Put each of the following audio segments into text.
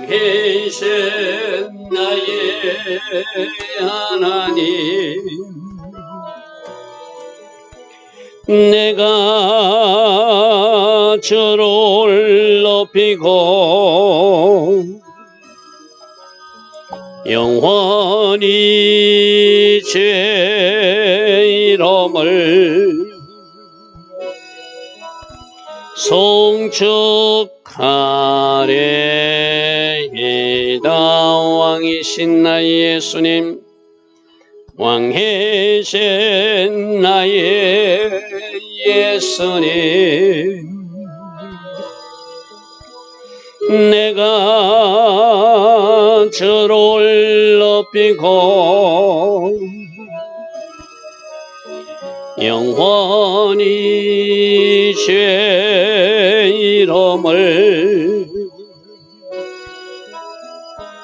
왕이신 나의 하나님, 내가 주를 높이고 영원히 주의 이름을 송축하리이다. 왕이신 나의 예수님, 왕이신 나의 예수님, 내가 주를 높이고 영원히 주의 이름을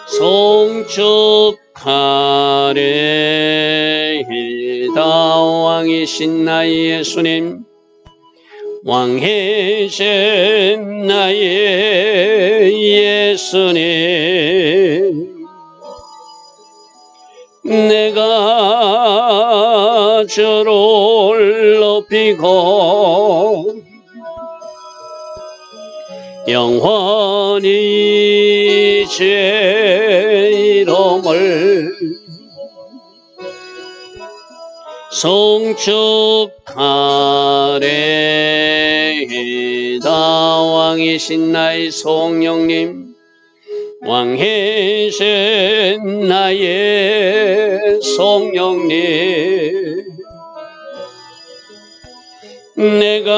송축하리이다. 왕이신 나의 예수님, 왕이신 나의 예수님, 내가 주를 높이고 영원히 주의 이름을 송축하리이다. 왕이신 나의 성령님, 왕이신 나의 성령님, 내가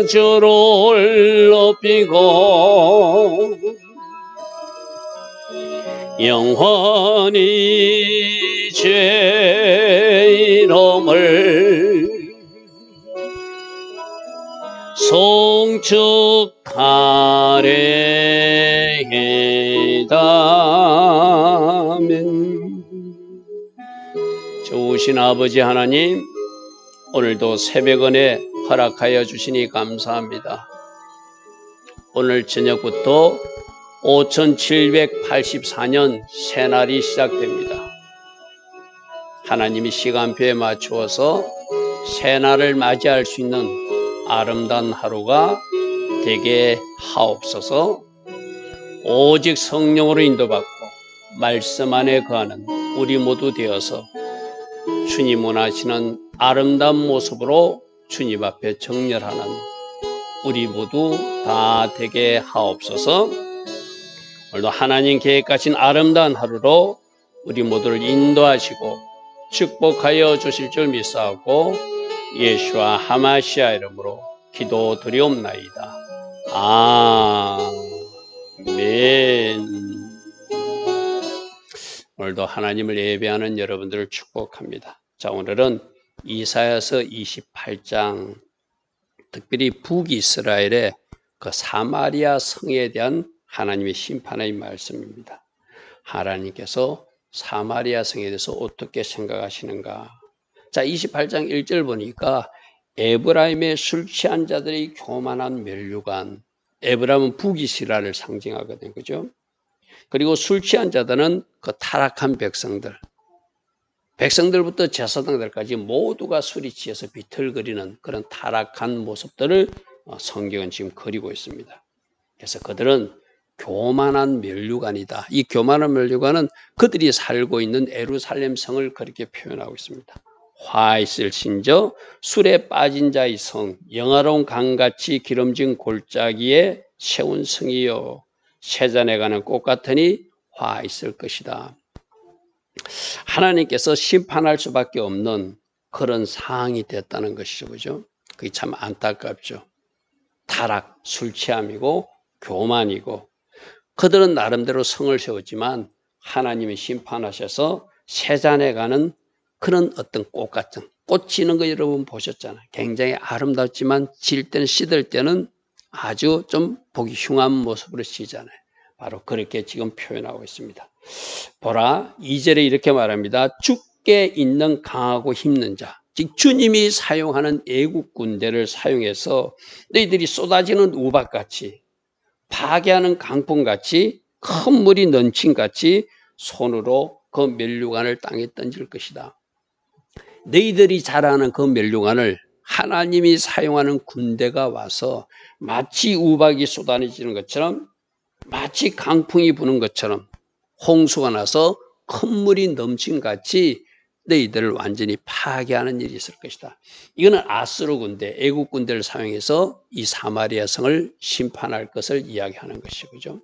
주를 높이고 영원히 주의 이름을 송축하리이다. 아멘. 좋으신 아버지 하나님, 오늘도 새벽은혜 허락하여 주시니 감사합니다. 오늘 저녁부터 5784년 새날이 시작됩니다. 하나님이 시간표에 맞추어서 새날을 맞이할 수 있는 아름다운 하루가 되게 하옵소서. 오직 성령으로 인도받고 말씀 안에 거하는 우리 모두 되어서 주님 원하시는 아름다운 모습으로 주님 앞에 정렬하는 우리 모두 다 되게 하옵소서. 오늘도 하나님 계획하신 아름다운 하루로 우리 모두를 인도하시고 축복하여 주실 줄 믿사오고 예수와 하마시아 이름으로 기도드리옵나이다. 아멘. 오늘도 하나님을 예배하는 여러분들을 축복합니다. 자, 오늘은 이사야서 28장, 특별히 북이스라엘의 그 사마리아 성에 대한 하나님의 심판의 말씀입니다. 하나님께서 사마리아 성에 대해서 어떻게 생각하시는가? 자, 28장 1절 보니까 에브라임의 술 취한 자들의 교만한 면류관, 에브라임은 북이스라엘을 상징하거든요. 그죠? 그리고 술 취한 자들은 그 타락한 백성들부터 제사장들까지 모두가 술이 취해서 비틀거리는 그런 타락한 모습들을 성경은 지금 그리고 있습니다. 그래서 그들은 교만한 면류관이다. 이 교만한 면류관은 그들이 살고 있는 예루살렘 성을 그렇게 표현하고 있습니다. 화 있을 신저, 술에 빠진 자의 성, 영화로운 강같이 기름진 골짜기에 세운 성이요, 세잔에 가는 꽃 같으니 화 있을 것이다. 하나님께서 심판할 수밖에 없는 그런 상황이 됐다는 것이죠. 그죠? 그게 참 안타깝죠. 타락, 술 취함이고 교만이고, 그들은 나름대로 성을 세웠지만 하나님이 심판하셔서 세잔에 가는 그런 어떤 꽃 같은, 꽃 지는 거 여러분 보셨잖아요. 굉장히 아름답지만 질 때는, 시들 때는 아주 좀 보기 흉한 모습으로 지잖아요. 바로 그렇게 지금 표현하고 있습니다. 보라, 2절에 이렇게 말합니다. 주께 있는 강하고 힘든 자, 즉 주님이 사용하는 애국 군대를 사용해서 너희들이 쏟아지는 우박같이 파괴하는 강풍같이 큰 물이 넘친같이 손으로 그 면류관을 땅에 던질 것이다. 너희들이 자라는 그 면류관을 하나님이 사용하는 군대가 와서 마치 우박이 쏟아내지는 것처럼, 마치 강풍이 부는 것처럼, 홍수가 나서 큰 물이 넘친같이 너희들을 완전히 파괴하는 일이 있을 것이다. 이거는 아수르 군대, 애국 군대를 사용해서 이 사마리아 성을 심판할 것을 이야기하는 것이죠.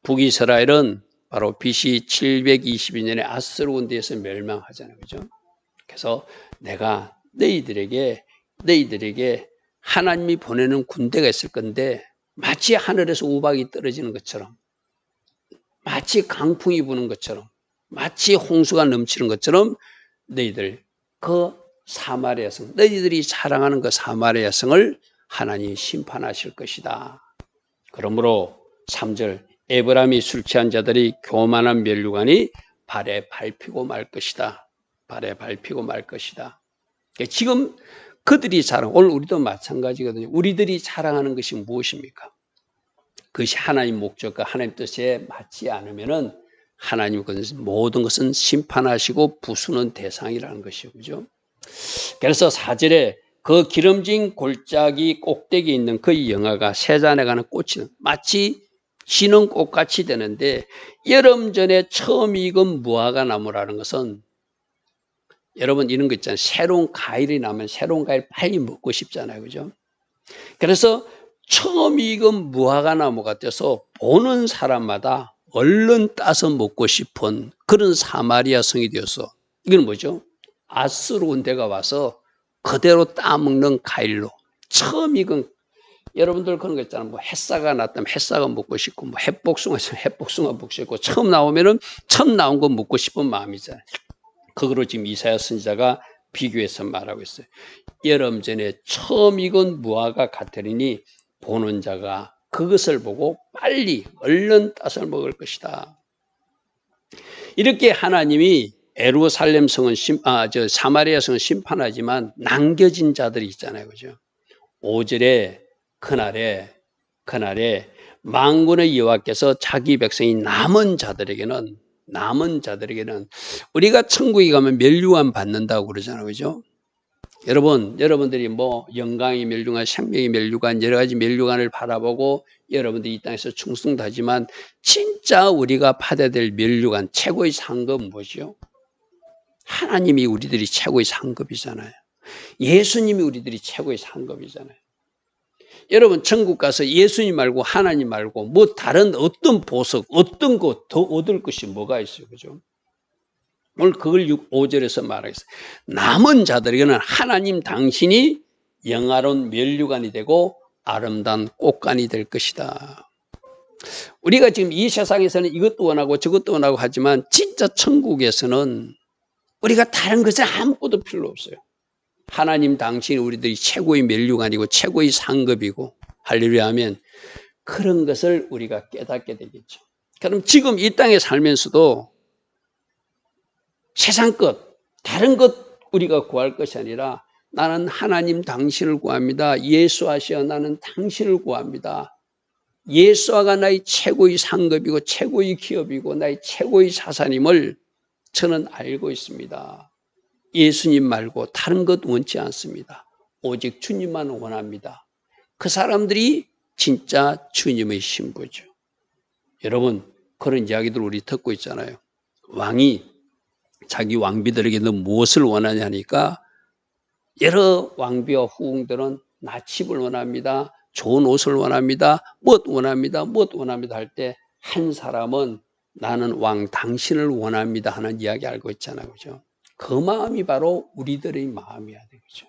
북이스라엘은 바로 BC 722년에 아수르 군대에서 멸망하잖아요. 그죠? 그래서 내가 너희들에게 하나님이 보내는 군대가 있을 건데, 마치 하늘에서 우박이 떨어지는 것처럼, 마치 강풍이 부는 것처럼, 마치 홍수가 넘치는 것처럼 너희들 그 사마리아 성, 너희들이 사랑하는 그 사마리아 성을 하나님이 심판하실 것이다. 그러므로 3절, 에브라임이 술 취한 자들이 교만한 면류관이 발에 밟히고 말 것이다. 발에 밟히고 말 것이다. 지금 그들이 오늘 우리도 마찬가지거든요. 우리들이 자랑하는 것이 무엇입니까? 그것이 하나님 목적과 하나님 뜻에 맞지 않으면은 하나님 모든 것은 심판하시고 부수는 대상이라는 것이죠. 그죠? 그래서 4절에 그 기름진 골짜기 꼭대기에 있는 그 영화가 세잔에 가는 꽃이 마치 지는 꽃같이 되는데, 여름 전에 처음 익은 무화과 나무라는 것은, 여러분 이런 거 있잖아요. 새로운 과일이 나면 새로운 과일 빨리 먹고 싶잖아요. 그죠? 그래서 처음 익은 무화과 나무가 돼서 보는 사람마다 얼른 따서 먹고 싶은 그런 사마리아 성이 되어서, 이건 뭐죠? 아수르 군대가 와서 그대로 따먹는 과일로 처음 익은, 여러분들 그런 거 있잖아요. 뭐 햇사가 났다면 햇사가 먹고 싶고, 뭐 햇복숭아 있으면 햇복숭아 먹고 싶고, 처음 나오면은 처음 나온 거 먹고 싶은 마음이잖아요. 그거로 지금 이사야 선지자가 비교해서 말하고 있어요. 여름 전에 처음 익은 무화과 같으리니 보는 자가 그것을 보고 빨리 얼른 따서 먹을 것이다. 이렇게 하나님이 예루살렘 성은 사마리아 성은 심판하지만 남겨진 자들이 있잖아요. 그죠? 5절에 그날에 만군의 여호와께서 자기 백성이 남은 자들에게는 우리가 천국에 가면 면류관 받는다고 그러잖아요. 그죠? 여러분들이 뭐 영광의 면류관, 생명의 면류관, 여러 가지 면류관을 바라보고 여러분들이 이 땅에서 충성도 하지만, 진짜 우리가 받아야 될 면류관, 최고의 상급은 무엇이요? 하나님이 우리들이 최고의 상급이잖아요. 예수님이 우리들이 최고의 상급이잖아요. 여러분 천국 가서 예수님 말고 하나님 말고 뭐 다른 어떤 보석, 어떤 것 더 얻을 것이 뭐가 있어요. 그죠? 오늘 그걸 5절에서 말하겠어요. 남은 자들에게는 하나님 당신이 영화로운 면류관이 되고 아름다운 꽃간이 될 것이다. 우리가 지금 이 세상에서는 이것도 원하고 저것도 원하고 하지만, 진짜 천국에서는 우리가 다른 것은 아무것도 필요 없어요. 하나님 당신이 우리들이 최고의 면류관이고 최고의 상급이고, 할렐루야 하면 그런 것을 우리가 깨닫게 되겠죠. 그럼 지금 이 땅에 살면서도 세상 것, 다른 것 우리가 구할 것이 아니라, 나는 하나님 당신을 구합니다. 예수하시어 나는 당신을 구합니다. 예수가 나의 최고의 상급이고 최고의 기업이고 나의 최고의 자산임을 저는 알고 있습니다. 예수님 말고 다른 것 원치 않습니다. 오직 주님만 원합니다. 그 사람들이 진짜 주님의 신부죠. 여러분 그런 이야기들 우리 듣고 있잖아요. 왕이 자기 왕비들에게 너 무엇을 원하냐 하니까, 여러 왕비와 후궁들은 나집을 원합니다. 좋은 옷을 원합니다. 무엇 원합니다. 무엇 원합니다 할 때, 한 사람은 나는 왕 당신을 원합니다 하는 이야기 알고 있잖아요. 그죠? 그 마음이 바로 우리들의 마음이야 되겠죠.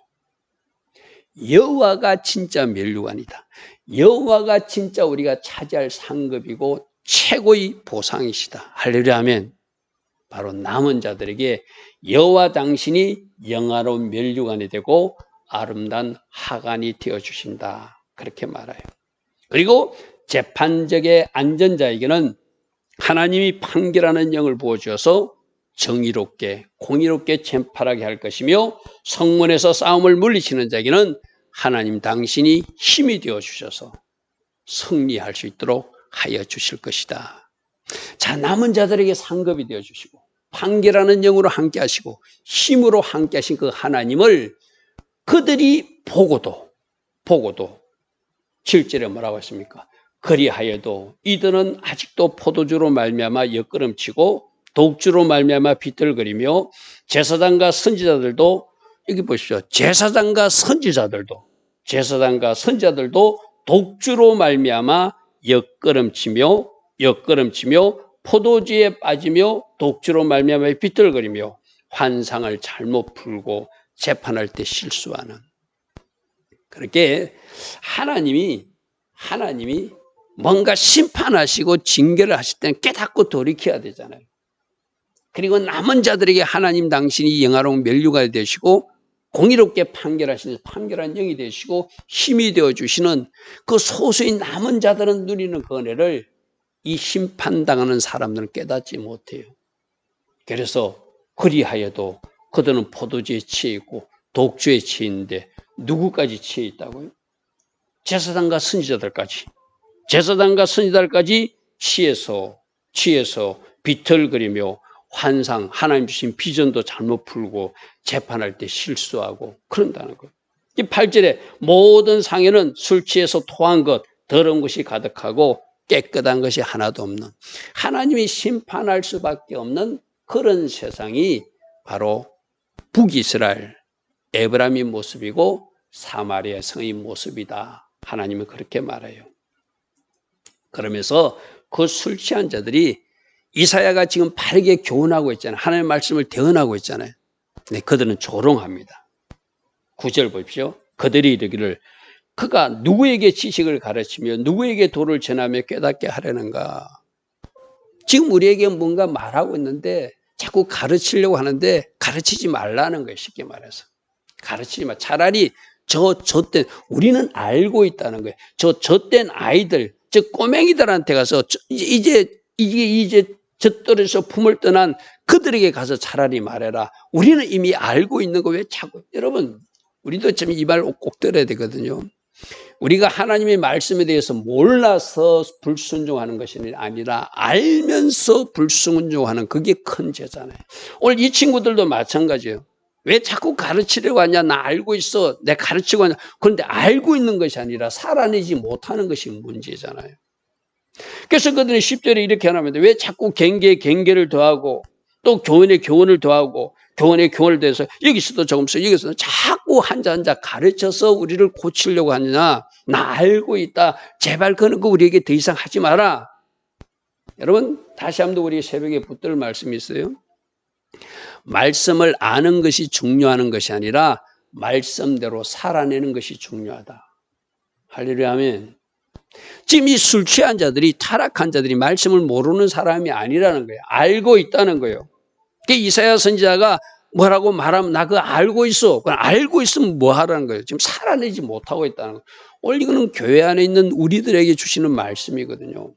여호와가 진짜 면류관이다. 여호와가 진짜 우리가 차지할 상급이고 최고의 보상이시다. 할렐루야 하면 바로 남은 자들에게 여호와 당신이 영화로운 면류관이 되고 아름다운 하관이 되어주신다. 그렇게 말해요. 그리고 재판적의 안전자에게는 하나님이 판결하는 영을 부어주어서 정의롭게 공의롭게 재판하게 할 것이며, 성문에서 싸움을 물리치는 자에게는 하나님 당신이 힘이 되어주셔서 승리할 수 있도록 하여 주실 것이다. 자, 남은 자들에게 상급이 되어 주시고 판결하는 영으로 함께 하시고 힘으로 함께 하신 그 하나님을 그들이 보고도 7절에 뭐라고 했습니까? 그리하여도 이들은 아직도 포도주로 말미암아 엿걸음치고 독주로 말미암아 비틀거리며 제사장과 선지자들도 여기 보십시오. 제사장과 선지자들도 독주로 말미암아 엿걸음치며 포도주에 빠지며 독주로 말미암아 비틀거리며 환상을 잘못 풀고 재판할 때 실수하는. 그렇게 하나님이 뭔가 심판하시고 징계를 하실 때는 깨닫고 돌이켜야 되잖아요. 그리고 남은 자들에게 하나님 당신이 영화로운 면류관이 되시고 공의롭게 판결하시는 판결한 영이 되시고 힘이 되어주시는 그 소수의 남은 자들은 누리는 그 은혜를 이 심판당하는 사람들은 깨닫지 못해요. 그래서 그리하여도 그들은 포도주에 취해 있고 독주에 취해 있는데 누구까지 취해 있다고요? 제사장과 선지자들까지 취해서 비틀거리며 환상, 하나님 주신 비전도 잘못 풀고 재판할 때 실수하고 그런다는 거예요. 이 8절에 모든 상에는 술 취해서 토한 것, 더러운 것이 가득하고 깨끗한 것이 하나도 없는, 하나님이 심판할 수밖에 없는 그런 세상이 바로 북이스라엘, 에브라임의 모습이고 사마리아 성의 모습이다. 하나님은 그렇게 말해요. 그러면서 그 술 취한 자들이 이사야가 지금 바르게 교훈하고 있잖아요. 하나님의 말씀을 대언하고 있잖아요. 근데 그들은 조롱합니다. 9절 보십시오. 그들이 이르기를 그가 누구에게 지식을 가르치며 누구에게 도를 전하며 깨닫게 하려는가. 지금 우리에게 뭔가 말하고 있는데 자꾸 가르치려고 하는데 가르치지 말라는 거예요. 쉽게 말해서. 가르치지 마. 차라리 젖된 우리는 알고 있다는 거예요. 젖된 아이들, 즉 꼬맹이들한테 가서 이제 젖들에서 품을 떠난 그들에게 가서 차라리 말해라. 우리는 이미 알고 있는 거 왜 자꾸. 여러분, 우리도 참 이 말 꼭 들어야 되거든요. 우리가 하나님의 말씀에 대해서 몰라서 불순종하는 것이 아니라 알면서 불순종하는 그게 큰 죄잖아요. 오늘 이 친구들도 마찬가지예요. 왜 자꾸 가르치려고 하냐? 나 알고 있어. 내가 가르치고 하냐? 그런데 알고 있는 것이 아니라 살아내지 못하는 것이 문제잖아요. 그래서 그들은 10절에 이렇게 하나면 왜 자꾸 경계를 더하고 또 교훈을 더하고 교훈을 더해서 여기서도 조금 써 여기서도 자꾸 한자 가르쳐서 우리를 고치려고 하느냐. 나 알고 있다. 제발 그런 거 우리에게 더 이상 하지 마라. 여러분 다시 한번 우리 새벽에 붙들 말씀이 있어요. 말씀을 아는 것이 중요한 것이 아니라 말씀대로 살아내는 것이 중요하다. 할렐루야 아멘. 지금 이 술 취한 자들이 타락한 자들이 말씀을 모르는 사람이 아니라는 거예요. 알고 있다는 거예요. 이사야 선지자가 뭐라고 말하면 나 그거 알고 있어. 그건 알고 있으면 뭐 하라는 거예요. 지금 살아내지 못하고 있다는 거예요. 오늘 이거는 교회 안에 있는 우리들에게 주시는 말씀이거든요.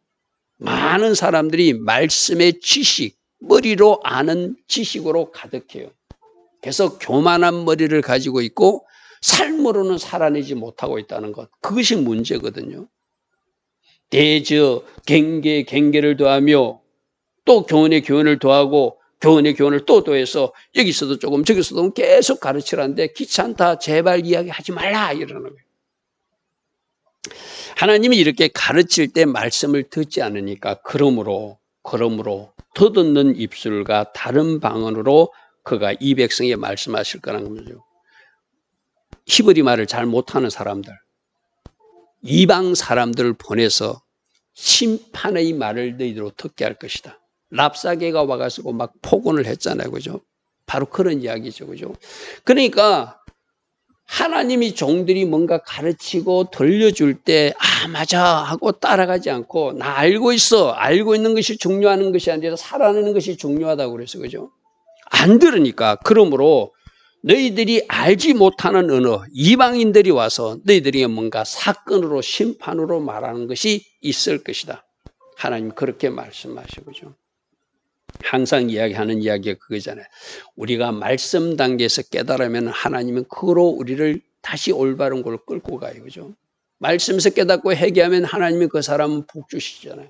많은 사람들이 말씀의 지식, 머리로 아는 지식으로 가득해요. 그래서 교만한 머리를 가지고 있고 삶으로는 살아내지 못하고 있다는 것. 그것이 문제거든요. 대저 경계를 더하며 또 교훈을 더하고 교훈을 또 더해서 여기서도 조금 저기서도 계속 가르치라는데 귀찮다 제발 이야기하지 말라 이러는 거예요. 하나님이 이렇게 가르칠 때 말씀을 듣지 않으니까 그러므로 더듣는 입술과 다른 방언으로 그가 이 백성에 말씀하실 거라는 거죠. 히브리 말을 잘 못하는 사람들, 이방 사람들을 보내서 심판의 말을 너희들로 듣게 할 것이다. 랍사게가 와가지고 막 폭언을 했잖아요. 그죠? 바로 그런 이야기죠. 그죠? 그러니까 하나님이 종들이 뭔가 가르치고 들려줄 때, 맞아 하고 따라가지 않고, 나 알고 있어. 알고 있는 것이 중요한 것이 아니라 살아내는 것이 중요하다고 그래서, 그죠? 안 들으니까. 그러므로 너희들이 알지 못하는 언어, 이방인들이 와서 너희들에게 뭔가 사건으로 심판으로 말하는 것이 있을 것이다. 하나님 그렇게 말씀하시고죠. 항상 이야기하는 이야기가 그거잖아요. 우리가 말씀 단계에서 깨달으면 하나님은 그로 우리를 다시 올바른 걸로 끌고 가요. 그죠? 말씀에서 깨닫고 회개하면 하나님이 그 사람은 복 주시잖아요.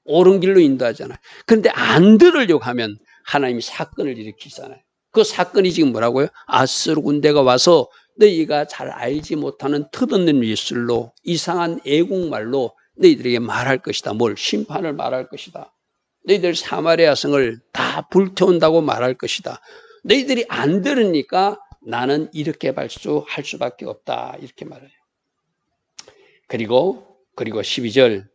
옳은 길로 인도하잖아요. 그런데 안 들으려고 하면 하나님이 사건을 일으키잖아요. 그 사건이 지금 뭐라고요? 아수르 군대가 와서 너희가 잘 알지 못하는 터없는 예술로 이상한 애국말로 너희들에게 말할 것이다. 뭘? 심판을 말할 것이다. 너희들 사마리아 성을 다 불태운다고 말할 것이다. 너희들이 안 들으니까 나는 이렇게 발수할 수밖에 없다. 이렇게 말해요. 그리고 12절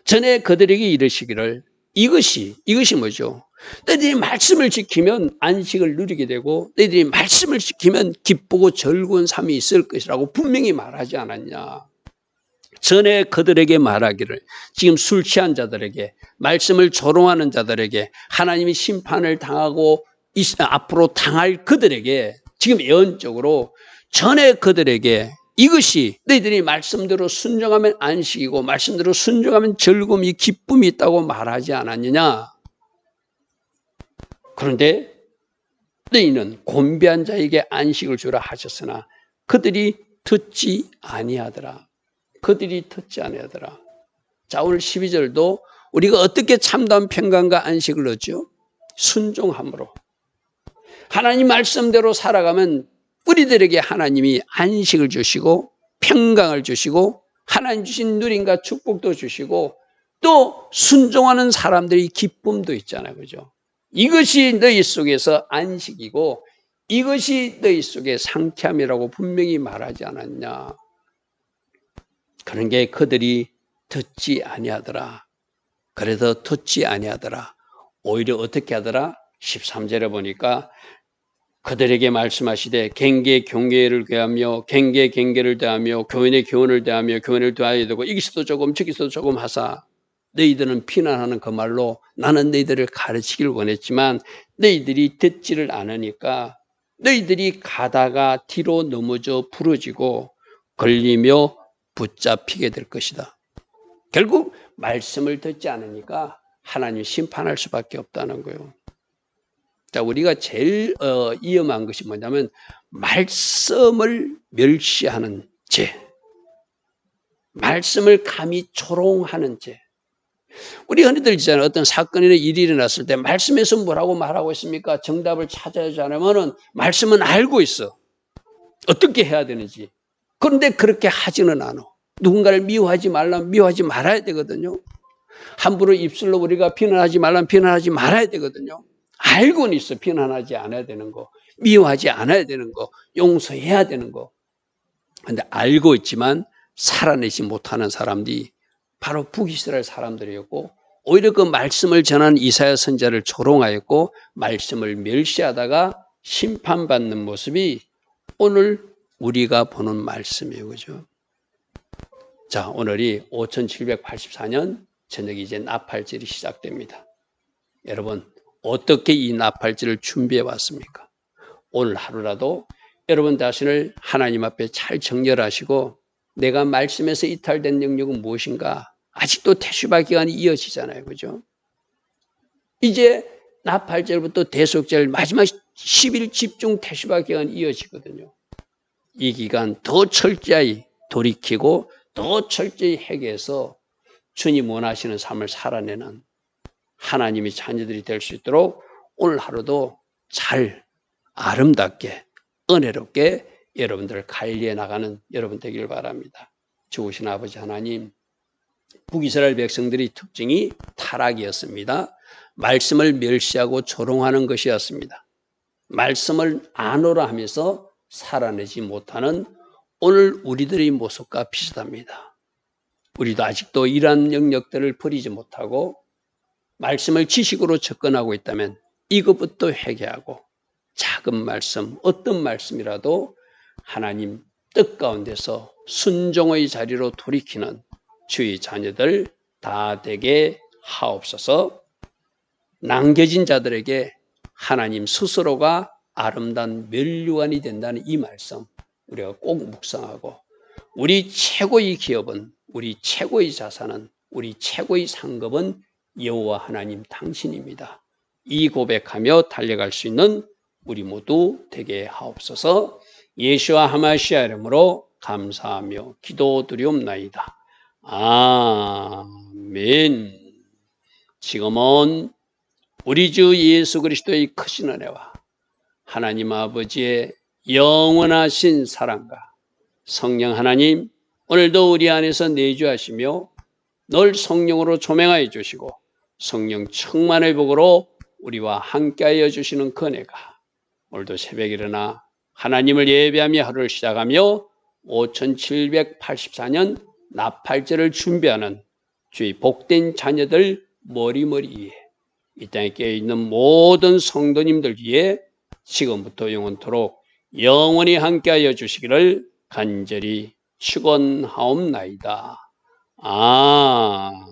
전에 그들에게 이르시기를 이것이 뭐죠? 너희들이 말씀을 지키면 안식을 누리게 되고 너희들이 말씀을 지키면 기쁘고 즐거운 삶이 있을 것이라고 분명히 말하지 않았냐. 전에 그들에게 말하기를 지금 술 취한 자들에게 말씀을 조롱하는 자들에게 하나님이 심판을 당하고 앞으로 당할 그들에게 지금 예언적으로 전에 그들에게 이것이 너희들이 말씀대로 순종하면 안식이고 말씀대로 순종하면 즐거움이 기쁨이 있다고 말하지 않았느냐. 그런데 너희는 곤비한 자에게 안식을 주라 하셨으나 그들이 듣지 아니하더라. 그들이 듣지 아니하더라. 자, 오늘 12절도 우리가 어떻게 참다운 평강과 안식을 얻죠? 순종함으로. 하나님 말씀대로 살아가면 우리들에게 하나님이 안식을 주시고 평강을 주시고 하나님 주신 누림과 축복도 주시고 또 순종하는 사람들의 기쁨도 있잖아요. 그죠? 이것이 너희 속에서 안식이고 이것이 너희 속에 상쾌함이라고 분명히 말하지 않았냐. 그런 게 그들이 듣지 아니하더라. 그래서 듣지 아니하더라. 오히려 어떻게 하더라? 13절에 보니까 그들에게 말씀하시되 경계 경계를 대하며 경계 경계를 대하며 교훈의 교훈을 대하며 교훈을 대하여야 되고 여기서도 조금 저기서도 조금 하사 너희들은 비난하는 그 말로 나는 너희들을 가르치기를 원했지만 너희들이 듣지를 않으니까 너희들이 가다가 뒤로 넘어져 부러지고 걸리며 붙잡히게 될 것이다. 결국 말씀을 듣지 않으니까 하나님이 심판할 수밖에 없다는 거예요. 자, 우리가 제일 위험한 것이 뭐냐면 말씀을 멸시하는 죄, 말씀을 감히 조롱하는 죄. 우리 흔히들 있잖아요. 어떤 사건이나 일이 일어났을 때 말씀에서 뭐라고 말하고 있습니까? 정답을 찾아야지 않으면은 말씀은 알고 있어. 어떻게 해야 되는지. 그런데 그렇게 하지는 않아. 누군가를 미워하지 말라면 미워하지 말아야 되거든요. 함부로 입술로 우리가 비난하지 말라면 비난하지 말아야 되거든요. 알고는 있어. 비난하지 않아야 되는 거, 미워하지 않아야 되는 거, 용서해야 되는 거. 그런데 알고 있지만 살아내지 못하는 사람들이 바로 북이스라엘 사람들이었고 오히려 그 말씀을 전한 이사야 선지자를 조롱하였고 말씀을 멸시하다가 심판받는 모습이 오늘 우리가 보는 말씀이에요. 그죠? 자, 오늘이 5784년 저녁이 이제 나팔절이 시작됩니다. 여러분 어떻게 이 나팔절을 준비해 왔습니까? 오늘 하루라도 여러분 자신을 하나님 앞에 잘 정렬하시고 내가 말씀에서 이탈된 영역은 무엇인가? 아직도 태슈바 기간이 이어지잖아요. 그죠? 이제 나팔절부터 대속절 마지막 10일 집중 태슈바 기간이 이어지거든요. 이 기간 더 철저히 돌이키고 더 철저히 회개해서 주님 원하시는 삶을 살아내는 하나님의 자녀들이 될 수 있도록 오늘 하루도 잘 아름답게 은혜롭게 여러분들을 관리해 나가는 여러분 되기를 바랍니다. 좋으신 아버지 하나님, 북이스라엘 백성들의 특징이 타락이었습니다. 말씀을 멸시하고 조롱하는 것이었습니다. 말씀을 안오라 하면서 살아내지 못하는 오늘 우리들의 모습과 비슷합니다. 우리도 아직도 이러한 영역들을 버리지 못하고 말씀을 지식으로 접근하고 있다면 이것부터 회개하고 작은 말씀, 어떤 말씀이라도 하나님 뜻 가운데서 순종의 자리로 돌이키는 주의 자녀들 다 되게 하옵소서. 남겨진 자들에게 하나님 스스로가 아름다운 면류관이 된다는 이 말씀 우리가 꼭 묵상하고 우리 최고의 기업은 우리 최고의 자산은 우리 최고의 상급은 여호와 하나님 당신입니다. 이 고백하며 달려갈 수 있는 우리 모두 되게 하옵소서. 예수와 하마시아 이름으로 감사하며 기도드리옵나이다. 아멘. 지금은 우리 주 예수 그리스도의 크신 은혜와 하나님 아버지의 영원하신 사랑과 성령 하나님 오늘도 우리 안에서 내주하시며 늘 성령으로 조명하여 주시고 성령 충만의 복으로 우리와 함께하여 주시는 그 은혜가 오늘도 새벽에 일어나 하나님을 예배하며 하루를 시작하며 5784년 나팔절을 준비하는 주의 복된 자녀들 머리머리 위에 이 땅에 깨어있는 모든 성도님들 위에 지금부터 영원토록 영원히 함께하여 주시기를 간절히 축원하옵나이다. 아멘.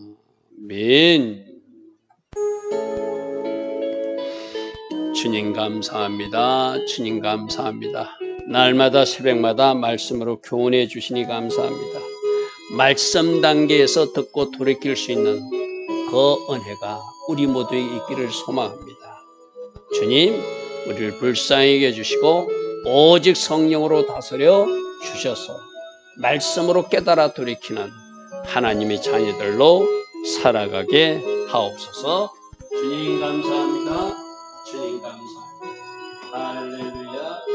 주님 감사합니다. 주님 감사합니다. 날마다 새벽마다 말씀으로 교훈해 주시니 감사합니다. 말씀 단계에서 듣고 돌이킬 수 있는 그 은혜가 우리 모두에 있기를 소망합니다. 주님, 우리를 불쌍히 해주시고 오직 성령으로 다스려 주셔서 말씀으로 깨달아 돌이키는 하나님의 자녀들로 살아가게 하옵소서. 주님 감사합니다. 주님 감사합니다. 할렐루야.